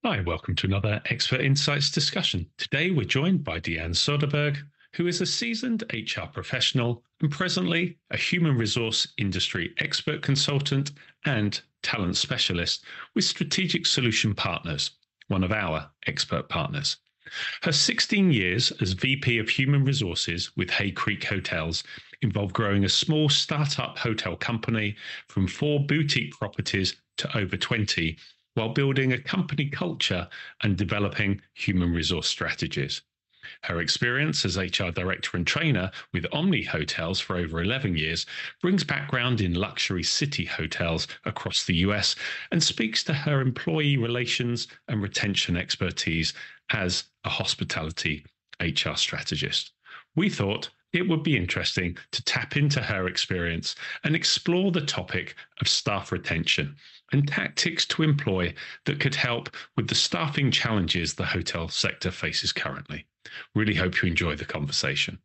Hi, welcome to another Expert Insights discussion. Today we're joined by Deanne Soderberg, who is a seasoned HR professional and presently a human resource industry expert consultant and talent specialist with Strategic Solution Partners, one of our expert partners. Her 16 years as VP of Human Resources with Hay Creek Hotels involved growing a small startup hotel company from 4 boutique properties to over 20, while building a company culture and developing human resource strategies. Her experience as HR director and trainer with Omni Hotels for over 11 years brings background in luxury city hotels across the US and speaks to her employee relations and retention expertise as a hospitality HR strategist. We thought it would be interesting to tap into her experience and explore the topic of staff retention and tactics to employ that could help with the staffing challenges the hotel sector faces currently. Really hope you enjoy the conversation.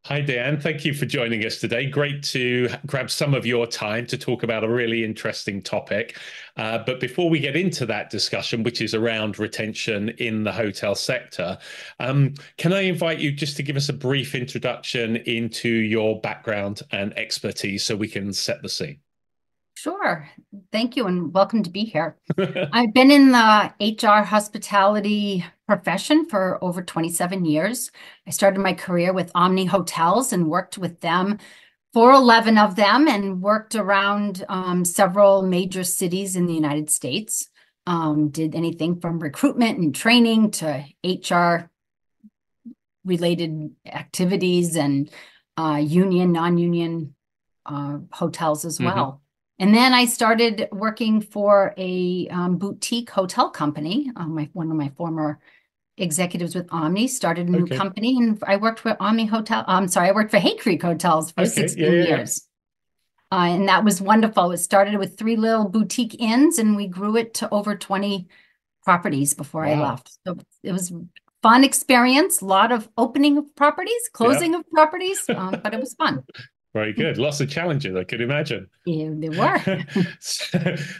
Hi, Deanne. Thank you for joining us today. Great to grab some of your time to talk about a really interesting topic. But before we get into that discussion, which is around retention in the hotel sector, can I invite you just to give us a brief introduction into your background and expertise so we can set the scene? Sure. Thank you and welcome to be here. I've been in the HR hospitality profession for over 27 years. I started my career with Omni Hotels and worked with them for 11 of them and worked around several major cities in the United States. Did anything from recruitment and training to HR related activities and union, non-union hotels as well. And then I started working for a boutique hotel company. One of my former executives with Omni started a new company, and I worked for Omni Hotel. I worked for Hay Creek Hotels for 16 years. And that was wonderful. It started with 3 little boutique inns, and we grew it to over 20 properties before I left. So it was a fun experience, a lot of opening of properties, closing of properties, but it was fun. Very good. Lots of challenges, I could imagine. Yeah, there were.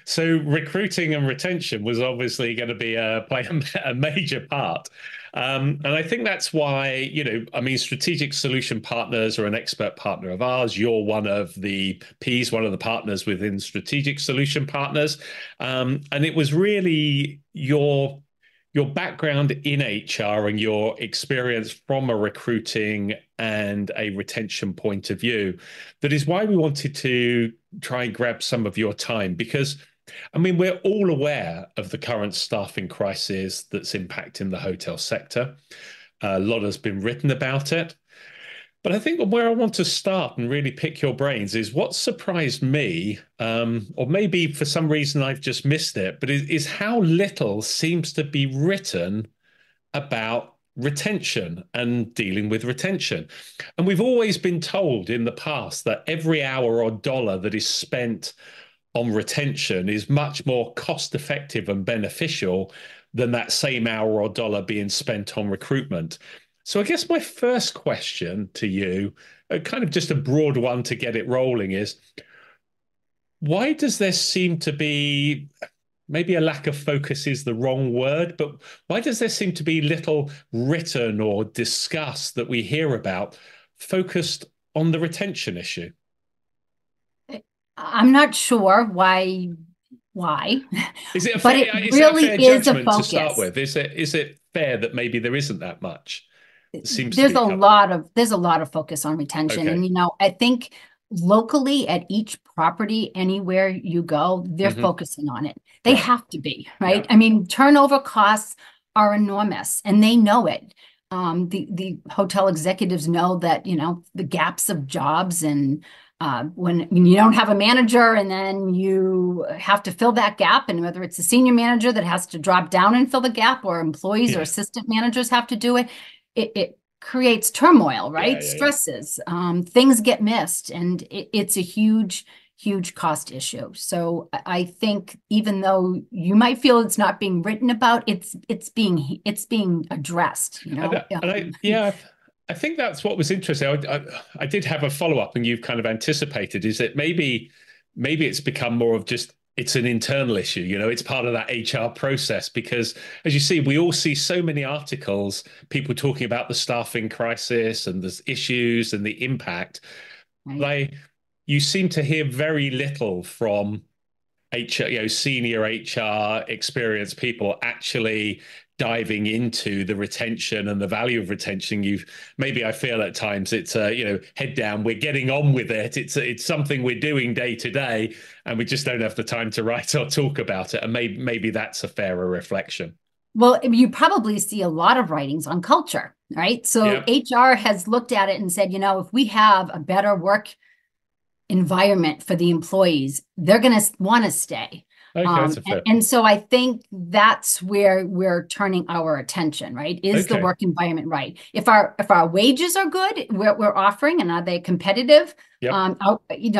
So recruiting and retention was obviously going to be play a major part. And I think that's why, Strategic Solution Partners are an expert partner of ours. You're one of the Ps, one of the partners within Strategic Solution Partners. And it was really your background in HR and your experience from a recruiting and a retention point of view, that is why we wanted to try and grab some of your time, because we're all aware of the current staffing crisis that's impacting the hotel sector. A lot has been written about it. But I think where I want to start and really pick your brains is what surprised me, or maybe for some reason I've just missed it, but is how little seems to be written about retention and dealing with retention. And we've always been told in the past that every hour or dollar that is spent on retention is much more cost effective and beneficial than that same hour or dollar being spent on recruitment. So I guess my first question to you, kind of just a broad one to get it rolling, is why does there seem to be, maybe a lack of focus is the wrong word, but why does there seem to be little written or discussed that we hear about focused on the retention issue? I'm not sure why. Is it a but fair, it is it a really fair is a judgment to focus. start with? Is it fair that maybe there isn't that much? There's a lot of focus on retention. And, I think locally at each property, anywhere you go, they're focusing on it. They have to be, right? Turnover costs are enormous and they know it. The hotel executives know that, the gaps of jobs and when you don't have a manager and then you have to fill that gap, and whether it's a senior manager that has to drop down and fill the gap or employees or assistant managers have to do it, it creates turmoil, right? Stresses, things get missed, and it's a huge cost issue. So I think even though you might feel it's not being written about, it's being addressed, I think that's what was interesting. I did have a follow up, and you've kind of anticipated is that maybe it's become more of just it's an internal issue. It's part of that HR process because, as you see, we all see so many articles, people talking about the staffing crisis and the issues and the impact. Right. They, you seem to hear very little from HR, senior HR experienced people actually diving into the retention and the value of retention. Maybe I feel at times it's head down. We're getting on with it. It's something we're doing day to day, and we just don't have the time to write or talk about it. And maybe that's a fairer reflection. Well, you probably see a lot of writings on culture, right? So Yeah. HR has looked at it and said, if we have a better work environment for the employees, they're going to want to stay. Okay, that's a fair And point. so I think that's where we're turning our attention, right? Is the Okay. work environment right? If our wages are good, we're offering, and are they competitive? Yep.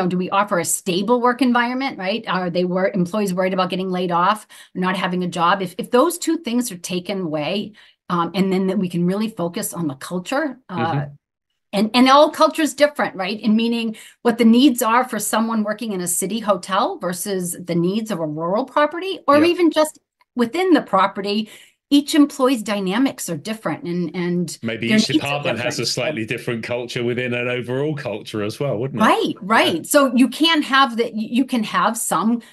Do we offer a stable work environment, right? Are they employees worried about getting laid off, not having a job? If those two things are taken away, and then that we can really focus on the culture, Hmm. and all cultures different, right? And meaning what the needs are for someone working in a city hotel versus the needs of a rural property, or Yep. even just within the property, each employee's dynamics are different, and Maybe their each needs are department has a different. So, slightly different culture within an overall culture as well, wouldn't it? right, Yeah. right. So you can have that. You can have some,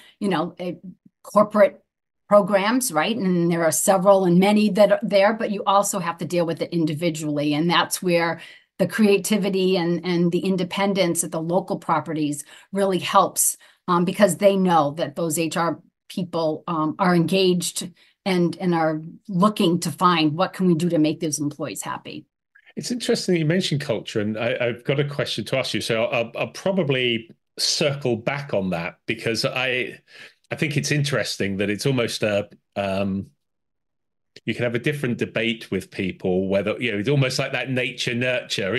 corporate programs, right? And there are several and many that are there, but you also have to deal with it individually, and that's where the creativity and the independence at the local properties really helps, because they know that those HR people are engaged and are looking to find what can we do to make those employees happy. It's interesting that you mentioned culture, and I've got a question to ask you. So I'll probably circle back on that because I think it's interesting that it's almost a you can have a different debate with people whether it's almost like that nature nurture.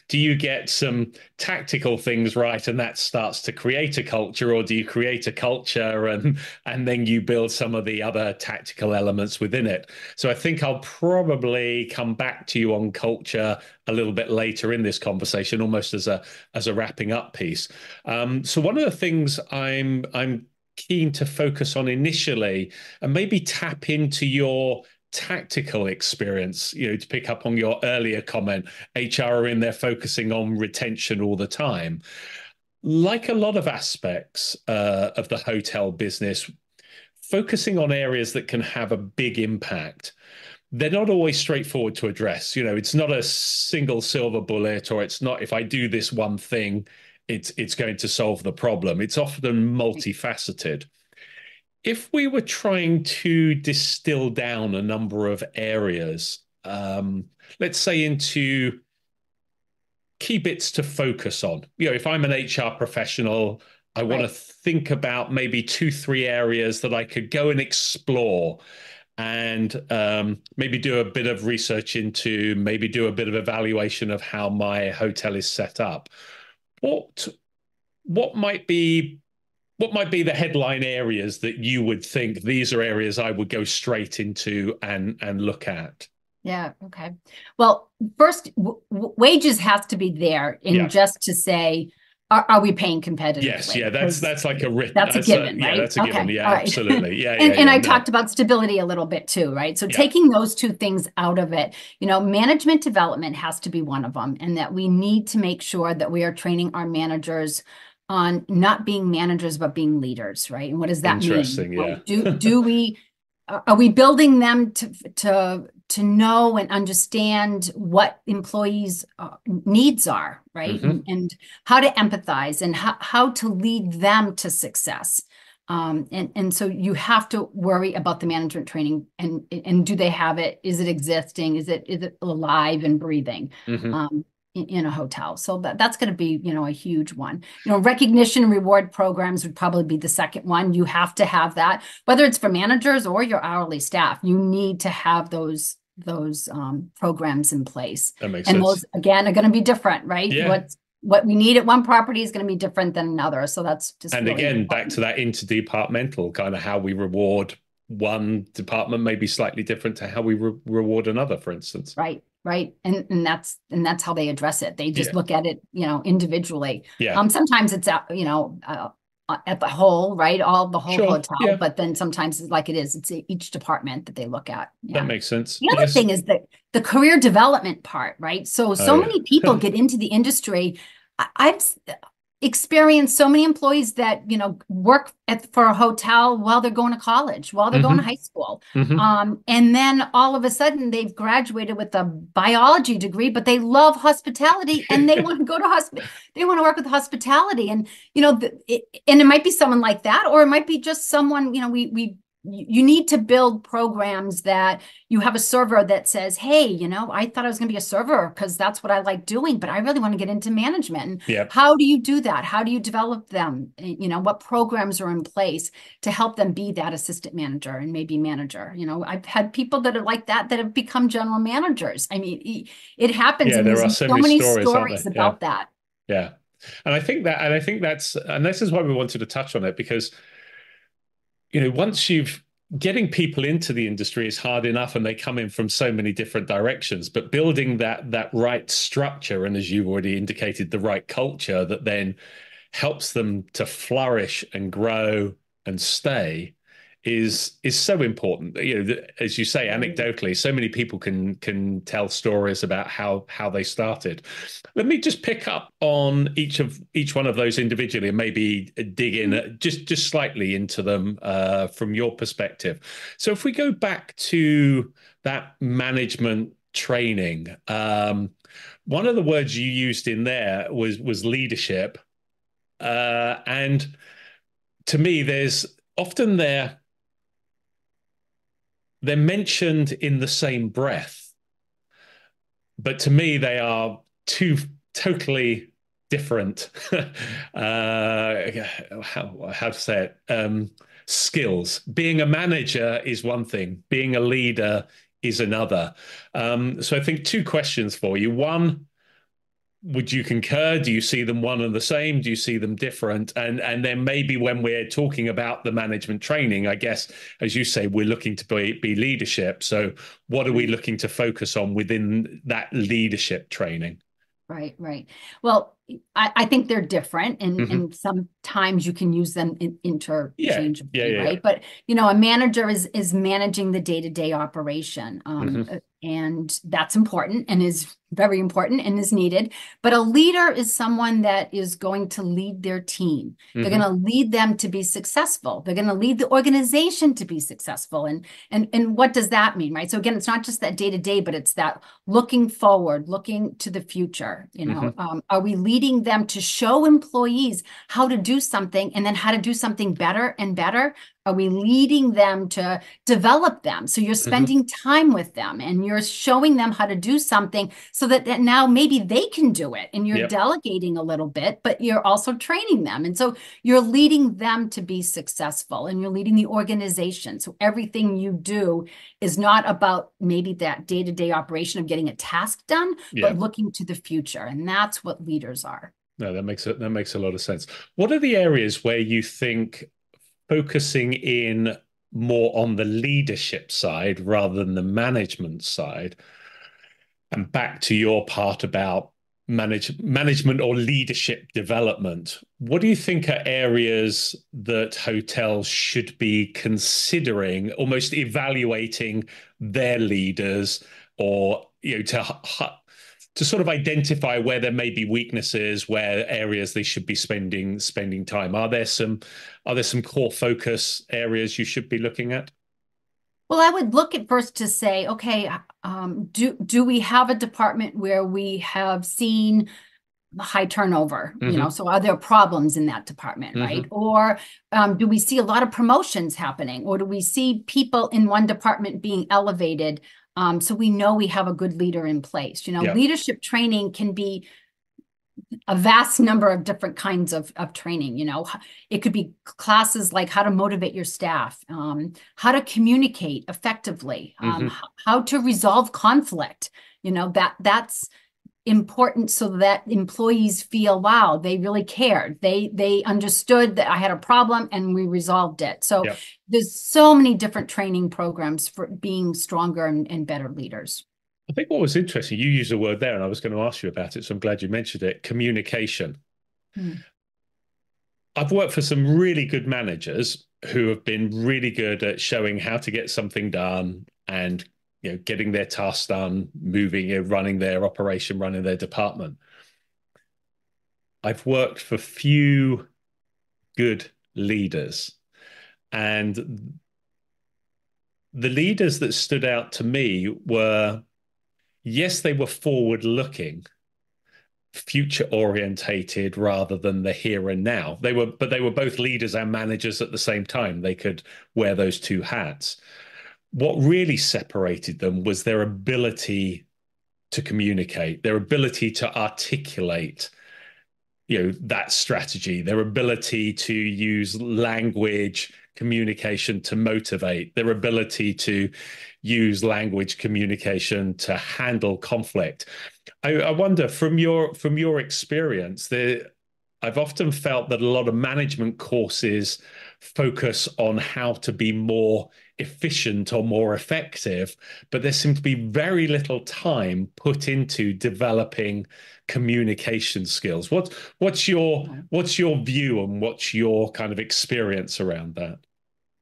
Do you get some tactical things right and that starts to create a culture, or do you create a culture and then you build some of the other tactical elements within it? So I think I'll probably come back to you on culture a little bit later in this conversation, almost as a wrapping up piece. So one of the things I'm keen to focus on initially and maybe tap into your tactical experience, to pick up on your earlier comment. HR are in there focusing on retention all the time. Like a lot of aspects of the hotel business, focusing on areas that can have a big impact. They're not always straightforward to address. It's not a single silver bullet, or it's not if I do this one thing, it's going to solve the problem. It's often multifaceted. If we were trying to distill down a number of areas, let's say into key bits to focus on, if I'm an HR professional, I want to Right. think about maybe two, three areas that I could go and explore and maybe do a bit of research into, maybe do a bit of evaluation of how my hotel is set up. What what might be what might be the headline areas that you would think these are areas I would go straight into and look at? Yeah. Okay. Well, first, wages has to be there in Yeah. just to say, are we paying Yes. competitively? Yeah. That's Because that's like a written. that's a That's given, right? that's a given. Okay. Yeah. All right. Absolutely. Yeah. Yeah. And Yeah. I No. talked about stability a little bit too, right? So Yeah. taking those two things out of it, management development has to be one of them, and that we need to make sure that we are training our managers on not being managers but being leaders, right? And what does that mean? Interesting. Yeah. Do we are we building them to know and understand what employees' needs are, right? Hmm. And how to empathize and how to lead them to success. And so you have to worry about the management training, and do they have it? Is it existing? Is it alive and breathing? Hmm. In a hotel. So that's going to be, a huge one. Recognition and reward programs would probably be the second one. You have to have that, whether it's for managers or your hourly staff. You need to have those programs in place. That makes And sense. those, again, are going to be different, right? Yeah. What we need at one property is going to be different than another. So that's just And really again, back to important. that interdepartmental kind of how we reward one department may be slightly different to how we reward another, for instance. Right. right? And that's how they address it. They just Yeah. look at it, individually. Yeah. Sometimes it's at the whole, right? All the whole Sure. hotel, Yeah. but then sometimes it's like it's each department that they look at. That Yeah. makes sense. The other Yes. thing is that the career development part, right? So Oh, so yeah. many people get into the industry. I've experienced so many employees that, work for a hotel while they're going to college, while they're going to Hmm. high school. Hmm. And then all of a sudden they've graduated with a biology degree, but they love hospitality and they want to go to they want to work with hospitality. And, and it might be someone like that, or it might be just someone, you need to build programs that you have a server that says, hey, I thought I was going to be a server because that's what I like doing, but I really want to get into management. And Yeah. how do you do that? How do you develop them? What programs are in place to help them be that assistant manager and maybe manager? I've had people that are like that have become general managers. I mean, it happens, Yeah. and There there's are so so many many stories, aren't stories there? Yeah. about that. Yeah. And this is why we wanted to touch on it because, once you've getting people into the industry is hard enough and they come in from so many different directions, but building that right structure and, as you've already indicated, the right culture that then helps them to flourish and grow and stay is so important. As you say, anecdotally, so many people can tell stories about how they started. Let me just pick up on each one of those individually and maybe dig in just slightly into them from your perspective. So if we go back to that management training, one of the words you used in there was leadership. And to me, there's often they're mentioned in the same breath, but to me, they are two totally different how to say it skills. Being a manager is one thing, being a leader is another. So I think two questions for you. One, would you concur? Do you see them one and the same? Do you see them different? And then maybe when we're talking about the management training, I guess, as you say, we're looking to be leadership. So what are we Right. looking to focus on within that leadership training? Right, right. Well, I think they're different, and Hmm. sometimes you can use them Yeah, yeah, interchangeably, yeah, yeah. right? But a manager is managing the day-to-day operation, Hmm. and that's important and is very important and is needed. But a leader is someone that is going to lead their team. They're going Hmm. to lead them to be successful. They're going to lead the organization to be successful. And what does that mean, right? So again, it's not just that day-to-day, but it's that looking forward, looking to the future. Hmm. Are we leading them to show employees how to do something and then how to do something better and better? Are we leading them to develop them? So you're Hmm. spending time with them and you're showing them how to do something so that now maybe they can do it, and you're Yep. delegating a little bit, but you're also training them. And so you're leading them to be successful, and you're leading the organization. So everything you do is not about maybe that day-to-day operation of getting a task done, but Yeah. looking to the future. And that's what leaders are. No, that makes a lot of sense. What are the areas where you think focusing in more on the leadership side rather than the management side? And back to your part about management or leadership development, what do you think are areas that hotels should be considering, almost evaluating their leaders, or to sort of identify where there may be weaknesses, where areas they should be spending time? Are there some core focus areas you should be looking at? Well, I would look at first to say, okay, do we have a department where we have seen high turnover? Hmm. So are there problems in that department, right? Hmm. Or do we see a lot of promotions happening? Or do we see people in one department being elevated? So we know we have a good leader in place. Yeah. Leadership training can be a vast number of different kinds of training. It could be classes like how to motivate your staff, how to communicate effectively, Hmm. how to resolve conflict. That's important, so that employees feel, wow, they really cared. They understood that I had a problem and we resolved it. So Yeah. there's so many different training programs for being stronger and better leaders. I think what was interesting, you used a word there, and I was going to ask you about it, so I'm glad you mentioned it, communication. Mm. I've worked for some really good managers who have been really good at showing how to get something done and getting their tasks done, moving, running their operation, running their department. I've worked for few good leaders, and the leaders that stood out to me were, yes, they were forward looking, future orientated rather than the here and now. But they were both leaders and managers at the same time. They could wear those two hats. What really separated them was their ability to communicate, their ability to articulate that strategy, their ability to use language communication to motivate, their ability to use language communication to handle conflict. I wonder, from your experience, I've often felt that a lot of management courses focus on how to be more efficient or more effective, but there seems to be very little time put into developing communication skills. What's your view and what's your kind of experience around that?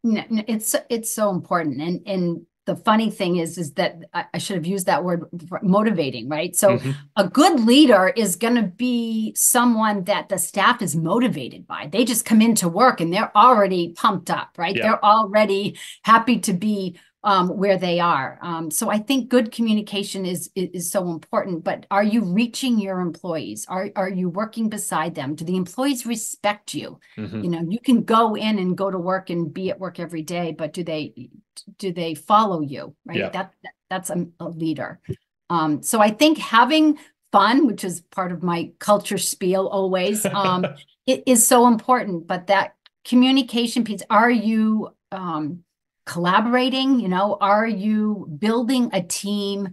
No, no, it's so important. And the funny thing is that I should have used that word motivating, right? So Hmm. a good leader is going to be someone that the staff is motivated by. They just come into work and they're already pumped up, right? Yeah. They're already happy to be where they are. So I think good communication is so important. But are you reaching your employees? Are you working beside them? Do the employees respect you? Hmm. You know, you can go in and go to work and be at work every day, but do they follow you, right? Yeah. That's a leader. So I think having fun, which is part of my culture spiel always, it is so important. But that communication piece, are you collaborating? You know, are you building a team?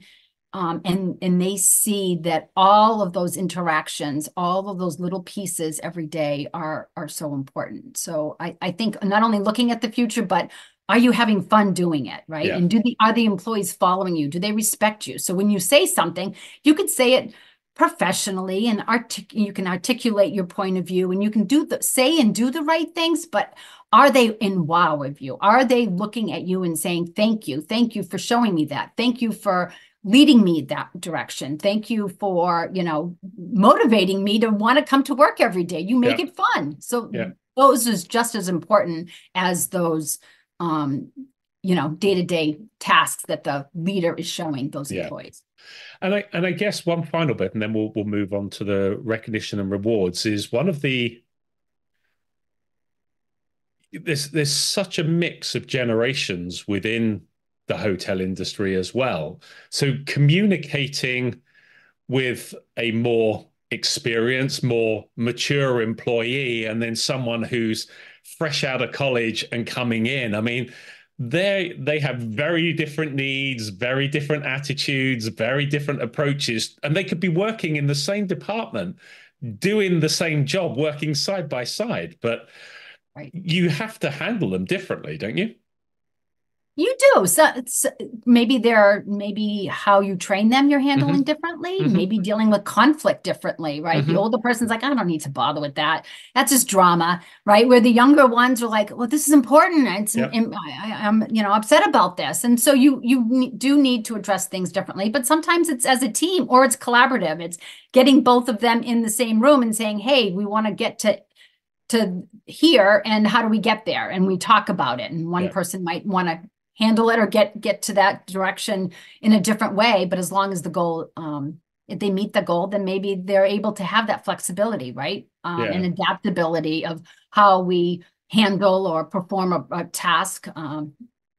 And they see that all of those interactions, all of those little pieces every day are so important. So I think not only looking at the future, but are you having fun doing it, right? Yeah. And are the employees following you? Do they respect you? So when you say something, you could say it professionally and you can articulate your point of view and you can say and do the right things, but are they in wow of you? Are they looking at you and saying, thank you for showing me that. Thank you for leading me that direction. Thank you for, motivating me to want to come to work every day. You make Yeah. it fun. So Yeah. those is just as important as those, day-to-day tasks that the leader is showing those Yeah. employees. And I guess one final bit, and then we'll move on to the recognition and rewards, is one of the there's such a mix of generations within the hotel industry as well. So communicating with a more experienced, more mature employee, and then someone who's fresh out of college and coming in. I mean, they have very different needs, very different attitudes, very different approaches, and they could be working in the same department, doing the same job, working side by side, but Right. you have to handle them differently, don't you? You do. So maybe how you train them, you're handling Hmm. differently, Hmm. maybe dealing with conflict differently, right? The Hmm. older person's like, I don't need to bother with that. That's just drama, right? Where the younger ones are like, well, this is important. Yeah. I'm, upset about this. And so you do need to address things differently, but sometimes it's as a team or it's collaborative. It's getting both of them in the same room and saying, hey, we want to get to here and how do we get there, and we talk about it, and one Yeah. person might want to handle it or get to that direction in a different way, but as long as the goal, if they meet the goal, then maybe they're able to have that flexibility, right, and Yeah. adaptability of how we handle or perform a task.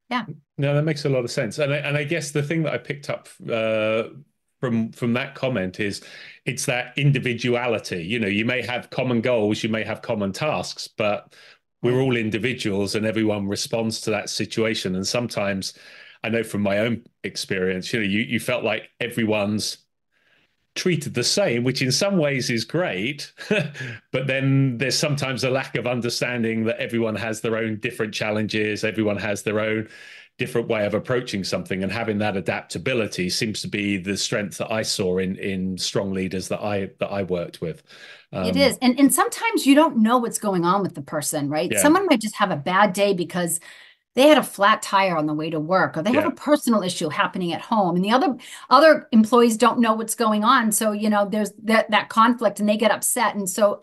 Yeah. No, that makes a lot of sense. And I guess the thing that I picked up from that comment is it's that individuality. You may have common goals, you may have common tasks, but we're Right. all individuals and everyone responds to that situation. And sometimes I know from my own experience, you felt like everyone's treated the same, which in some ways is great. But then there's sometimes a lack of understanding that everyone has their own different challenges, everyone has their own different way of approaching something, and having that adaptability seems to be the strength that I saw in strong leaders that I worked with. It is. And sometimes you don't know what's going on with the person, right? Yeah, Someone might just have a bad day because they had a flat tire on the way to work, or they have yeah, a personal issue happening at home, and the other employees don't know what's going on. So, there's that conflict, and they get upset. And so,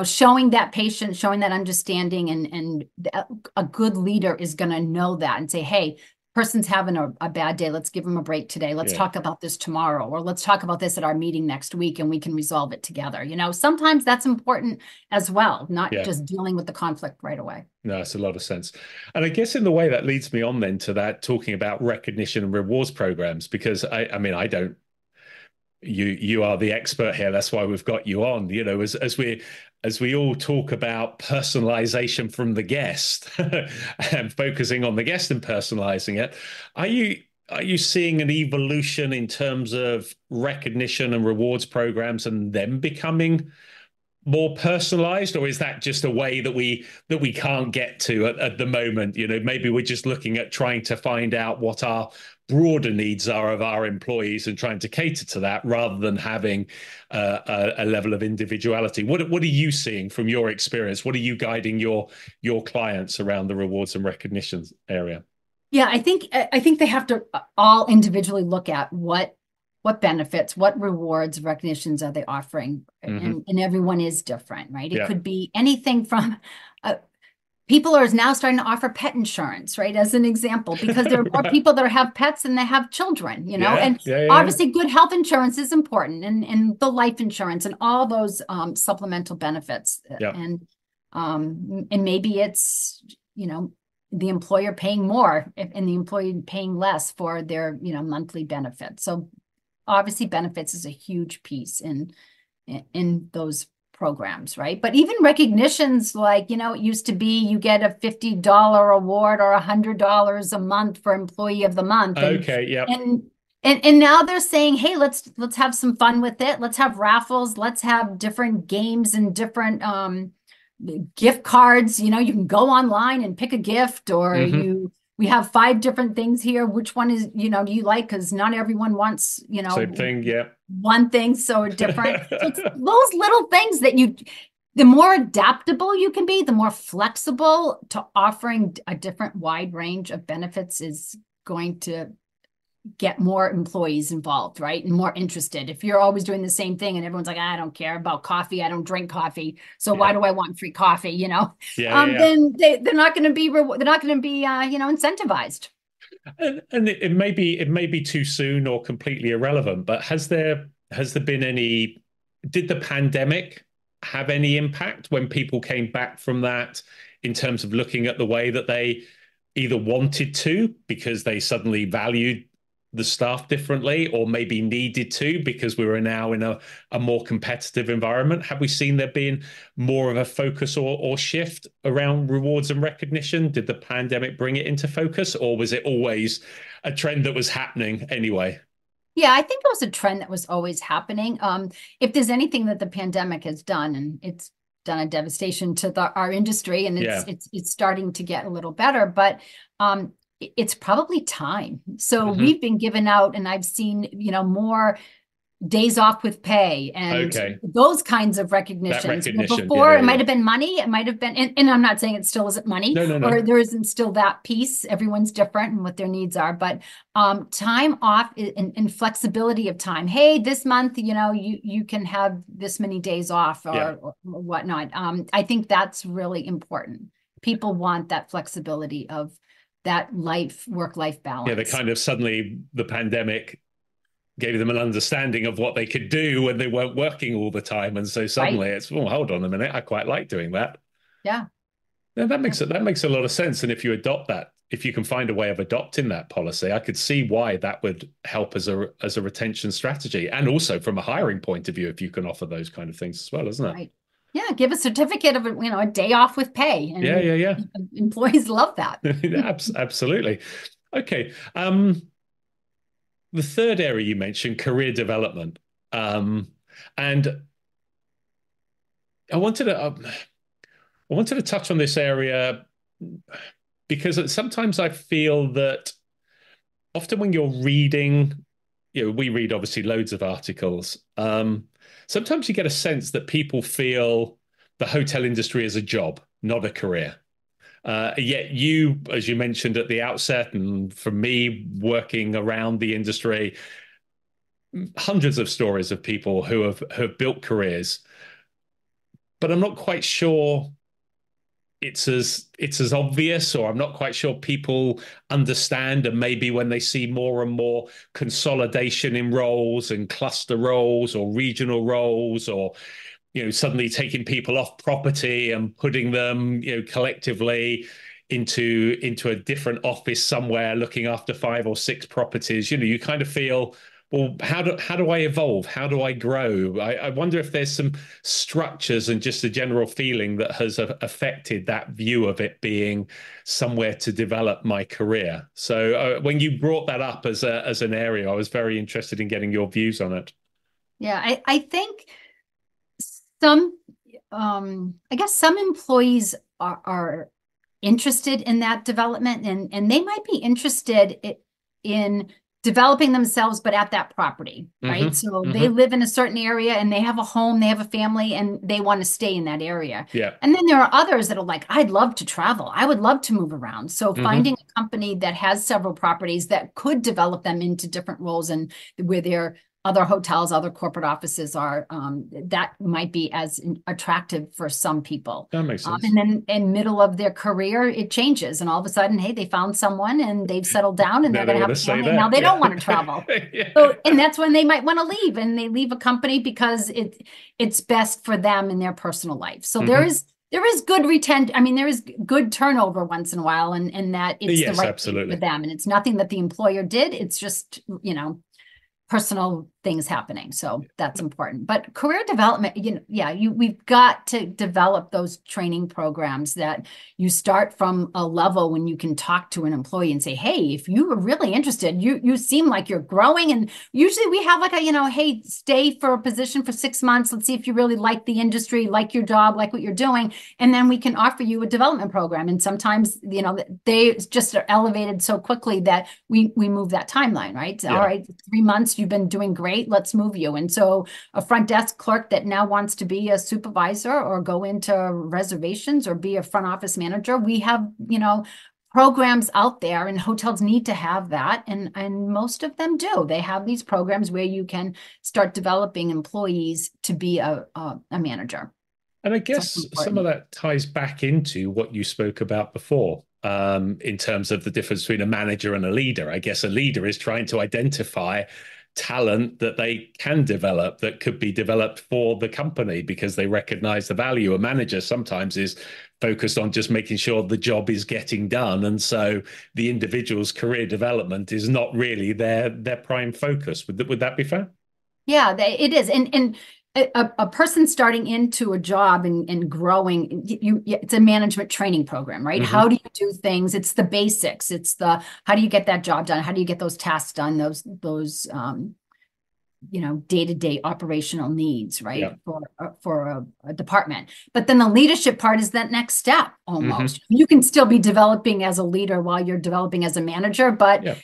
showing that patience, showing that understanding, and a good leader is going to know that and say, hey, person's having a bad day. Let's give them a break today. Let's yeah, talk about this tomorrow, or let's talk about this at our meeting next week, and we can resolve it together. Sometimes that's important as well, not yeah. just dealing with the conflict right away. No, it's a lot of sense. And I guess in the way that leads me on then to that, talking about recognition and rewards programs, because I mean, I don't, you are the expert here. That's why we've got you on. As we all talk about personalization from the guest and focusing on the guest and personalizing it, are you seeing an evolution in terms of recognition and rewards programs and them becoming more personalized, or is that just a way that we can't get to at the moment? Maybe we're just looking at trying to find out what our broader needs are of our employees and trying to cater to that, rather than having a level of individuality. What are you seeing from your experience? What are you guiding your clients around the rewards and recognitions area? Yeah, I think they have to all individually look at what benefits, what rewards, recognitions are they offering, Mm-hmm. and everyone is different, right? It Yeah. could be anything from people are now starting to offer pet insurance, right? As an example, because there are more Right. people that have pets than they have children, Yeah. and Yeah. Yeah. obviously good health insurance is important, and the life insurance and all those supplemental benefits. Yeah. And maybe it's, the employer paying more and the employee paying less for their, monthly benefits. So obviously benefits is a huge piece in those programs, right? But even recognitions, like, it used to be you get a $50 award or $100 a month for employee of the month. Okay. Yeah. And now they're saying, hey, let's have some fun with it. Let's have raffles. Let's have different games and different gift cards. You can go online and pick a gift, or Mm-hmm. we have 5 different things here. Which one is, do you like? Because not everyone wants, Same thing. Yeah. one thing so different. So it's those little things that the more adaptable you can be, the more flexible to offering a different wide range of benefits is going to get more employees involved, right? And more interested. If you're always doing the same thing and everyone's like, I don't care about coffee, I don't drink coffee, so why Yeah. do I want free coffee? Yeah. Yeah. Yeah. Then they're not going to be incentivized. And it may be too soon or completely irrelevant, but has there been any? Did the pandemic have any impact when people came back from that, in terms of looking at the way that they either wanted to because they suddenly valued the staff differently, or maybe needed to because we were now in a more competitive environment? Have we seen there being more of a focus or shift around rewards and recognition? Did the pandemic bring it into focus, or was it always a trend that was happening anyway? Yeah, I think it was a trend that was always happening. If there's anything that the pandemic has done, and it's done a devastation to our industry, and Yeah. it's starting to get a little better, but it's probably time. So Mm-hmm. we've been given out, and I've seen, more days off with pay and Okay. those kinds of That recognitions. recognition. Yeah. Before, Yeah. it might Yeah. have been money, it might have been, and I'm not saying it still isn't money, No. No. or No. there isn't still that piece. Everyone's different and what their needs are, but time off and flexibility of time. Hey, this month, you can have this many days off, Yeah. or whatnot. I think that's really important. People want that flexibility of that work-life Yeah. The balance. kind of suddenly the pandemic gave them an understanding of what they could do when they weren't working all the time, and so Right. suddenly it's, oh, hold on a minute, I quite like doing that. Yeah. Yeah, that Yeah. makes a lot of sense. And if you adopt that, if you can find a way of adopting that policy, I could see why that would help as a retention strategy, and also from a hiring point of view, if you can offer those kind of things as well, isn't it? Right. Yeah, give a certificate of a day off with pay, Yeah. and Yeah. employees love that. Yeah. Absolutely. Okay. The third area you mentioned, career development, and I wanted to touch on this area because sometimes I feel that often when you're reading, we read obviously loads of articles. Sometimes you get a sense that people feel the hotel industry is a job, not a career. Yet you, as you mentioned at the outset, and for me working around the industry, hundreds of stories of people who have built careers, but I'm not quite sure it's as obvious, or I'm not quite sure people understand. And maybe when they see more and more consolidation in roles and cluster roles or regional roles, or suddenly taking people off property and putting them collectively into a different office somewhere looking after five or six properties, you kind of feel, well, how do I evolve? How do I grow? I wonder if there's some structures and just a general feeling that has affected that view of it being somewhere to develop my career. So when you brought that up as an area, I was very interested in getting your views on it. Yeah, I think some, I guess some employees are interested in that development, and they might be interested in developing themselves, but at that property, right? So they live in a certain area and they have a home, they have a family, and they want to stay in that area. Yeah. And then there are others that are like, I'd love to travel. I would love to move around. So finding a company that has several properties that could develop them into different roles, and where they're other hotels, other corporate offices are, that might be as attractive for some people. That makes sense. And then in middle of their career, it changes. And all of a sudden, hey, they found someone and they've settled down and Now they're going they to have a want to stay family. there. And now they Yeah. don't want to travel. Yeah. So, and that's when they might want to leave, and they leave a company because it's best for them in their personal life. So there is good retention. I mean, there is good turnover once in a while, and that it's the Yes, right thing absolutely. for them. And it's nothing that the employer did. It's just, personal things happening. So that's important. But career development, we've got to develop those training programs that you start from a level when you can talk to an employee and say, hey, if you are really interested, you seem like you're growing. And usually we have like hey, stay for a position for 6 months. Let's see if you really like the industry, like your job, like what you're doing. And then we can offer you a development program. And sometimes, they just are elevated so quickly that we move that timeline, right? Yeah. All right, 3 months, you've been doing great. Let's move you. And so a front desk clerk that now wants to be a supervisor or go into reservations or be a front office manager, we have, programs out there, and hotels need to have that. And most of them do. They have these programs where you can start developing employees to be a manager. And I guess some of that ties back into what you spoke about before, in terms of the difference between a manager and a leader. I guess a leader is trying to identify talent that they can develop, that could be developed for the company because they recognize the value. A manager sometimes is focused on just making sure the job is getting done, and so the individual's career development is not really their prime focus. Would that be fair? Yeah, it is. And a person starting into a job and growing, it's a management training program, right? How do you do things? It's the basics. It's how do you get that job done? How do you get those tasks done? Those day-to-day operational needs, right? Yeah. For a department. But then the leadership part is that next step almost. You can still be developing as a leader while you're developing as a manager, but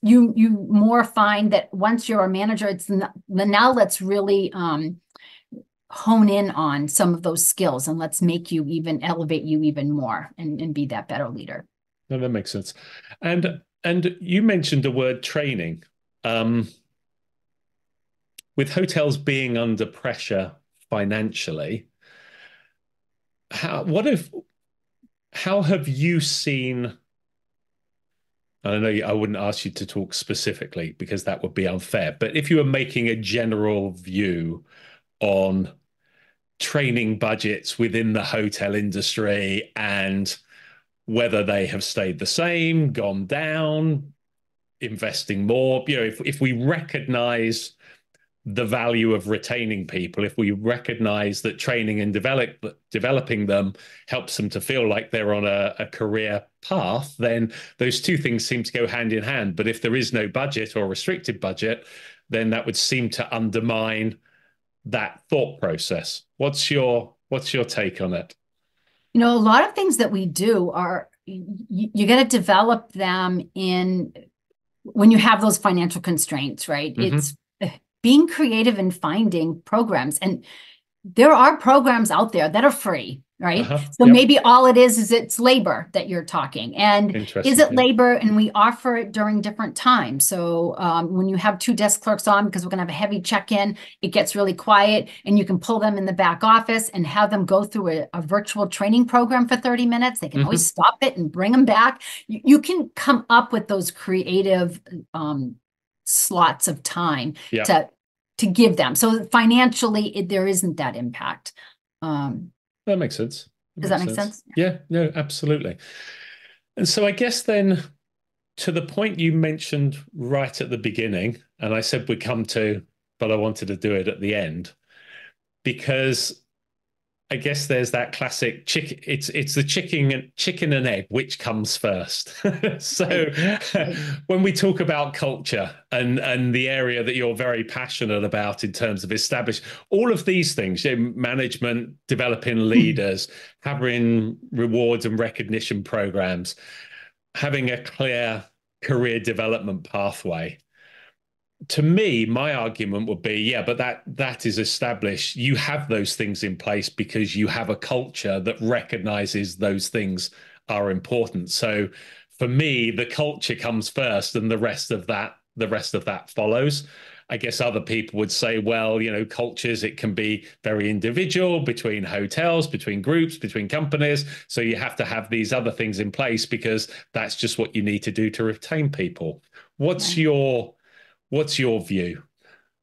you more find that once you're a manager, it's now let's really hone in on some of those skills, and let's make you elevate you even more, and be that better leader. No, that makes sense. And you mentioned the word training. With hotels being under pressure financially, how have you seen? I know I wouldn't ask you to talk specifically because that would be unfair, but if you were making a general view on training budgets within the hotel industry and whether they have stayed the same, gone down, investing more, if we recognize the value of retaining people, if we recognize that training and developing them helps them to feel like they're on a career path, then those two things seem to go hand in hand. But if there is no budget or restricted budget, then that would seem to undermine that thought process. What's your take on it? A lot of things that we do are, you got to develop them in when you have those financial constraints, right? It's being creative and finding programs. And there are programs out there that are free, right? So Yep. maybe all it is it's labor that you're talking. And is Interesting. it labor? And we offer it during different times. So when you have two desk clerks on, because we're going to have a heavy check-in, it gets really quiet, and you can pull them in the back office and have them go through a virtual training program for 30 minutes. They can always stop it and bring them back. You can come up with those creative slots of time to give them. So financially, there isn't that impact. That makes sense. Does that make sense? Yeah, no, absolutely. And so I guess then to the point you mentioned right at the beginning, and I said we'd come to, but I wanted to do it at the end, because I guess there's that classic chicken. It's the chicken and egg, which comes first. So when we talk about culture and the area that you're very passionate about in terms of establish all of these things, management, developing leaders, having rewards and recognition programs, having a clear career development pathway. To me, my argument would be, yeah, but that is established. You have those things in place because you have a culture that recognizes those things are important. So for me, the culture comes first and the rest of that follows. I guess other people would say, well, cultures, it can be very individual between hotels, between groups, between companies. So you have to have these other things in place because that's just what you need to do to retain people. What's your view?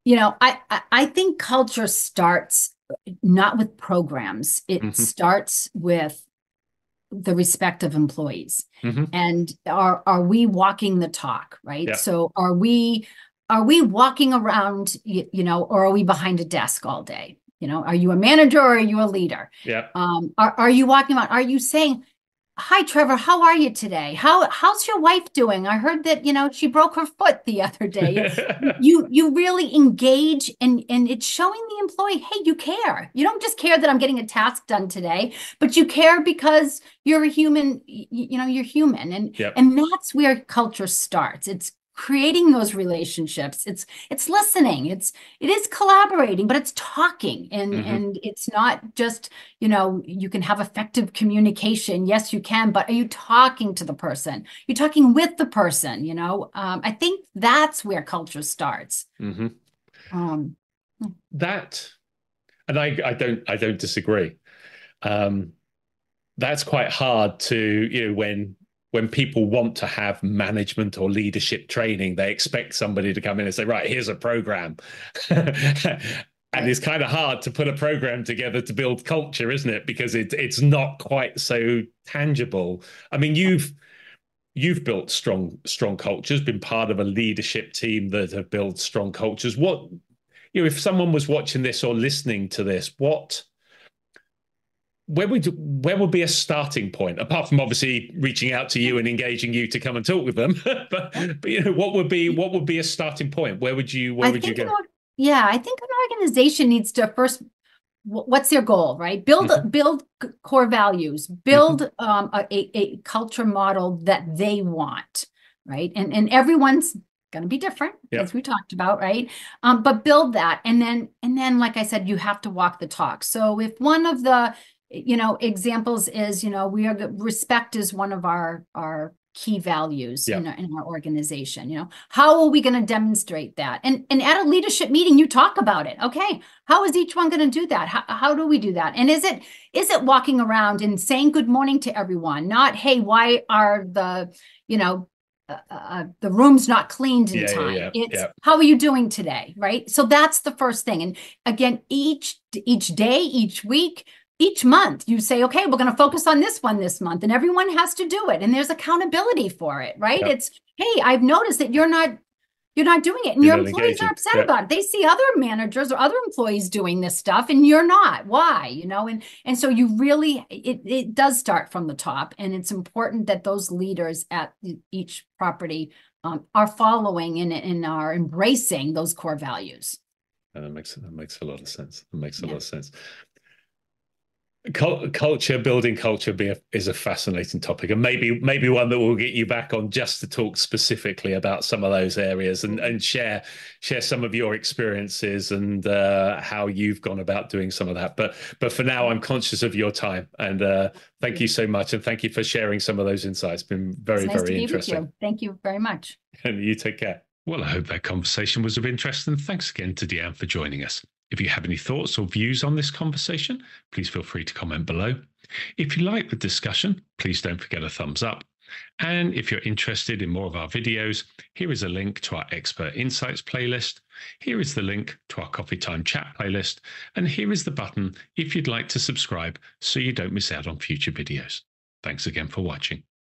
I think culture starts not with programs. It starts with the respect of employees. And are we walking the talk, right? Yeah. So are we walking around, or are we behind a desk all day? Are you a manager or are you a leader? Yeah. Are you walking around? Are you saying, "Hi, Trevor, how are you today? How's your wife doing? I heard that, she broke her foot the other day." You really engage, and it's showing the employee, hey, you care. You don't just care that I'm getting a task done today, but you care because you're a human, you're human. And that's where culture starts. It's creating those relationships. It's listening. It is collaborating, but it's talking, and it's not just, you can have effective communication. Yes, you can, but are you talking to the person? You're talking with the person, I think that's where culture starts. That, and I don't disagree. That's quite hard to, when people want to have management or leadership training, they expect somebody to come in and say, right, here's a program. And it's kind of hard to put a program together to build culture, isn't it? Because it's not quite so tangible. I mean, you've built strong cultures, been part of a leadership team that have built strong cultures. What, if someone was watching this or listening to this, where would be a starting point, apart from obviously reaching out to you and engaging you to come and talk with them? but what would be a starting point? Where would you go? I think an organization needs to first, what's their goal, right? Build core values, build a culture model that they want, right? And everyone's going to be different, as we talked about, right? But build that, and then, like I said, you have to walk the talk. So if one of the examples is, respect is one of our key values in our organization. How are we going to demonstrate that? And at a leadership meeting, you talk about it. Okay, how is each one going to do that? How do we do that? And is it walking around and saying good morning to everyone? Not, hey, why are the room's not cleaned in time. How are you doing today, right? So that's the first thing. And again, each day, each week, each month, you say, okay, we're going to focus on this one this month, and everyone has to do it. And there's accountability for it, right? It's, hey, I've noticed that you're not doing it, and your employees are upset about it. They see other managers or other employees doing this stuff, and you're not. Why? And so you really, it does start from the top, and it's important that those leaders at each property are following and are embracing those core values. And that makes a lot of sense. It makes a lot of sense. Building culture is a fascinating topic, and maybe one that will get you back on just to talk specifically about some of those areas and share some of your experiences and how you've gone about doing some of that. But for now, I'm conscious of your time, and thank you so much, and thank you for sharing some of those insights. It's been It's very, nice to very be with interesting. you. Thank you very much. And you take care. Well, I hope that conversation was of interest, and thanks again to Deanne for joining us. If you have any thoughts or views on this conversation, please feel free to comment below. If you like the discussion, please don't forget a thumbs up. And if you're interested in more of our videos, here is a link to our Expert Insights playlist. Here is the link to our Coffee Time Chat playlist. And here is the button if you'd like to subscribe so you don't miss out on future videos. Thanks again for watching.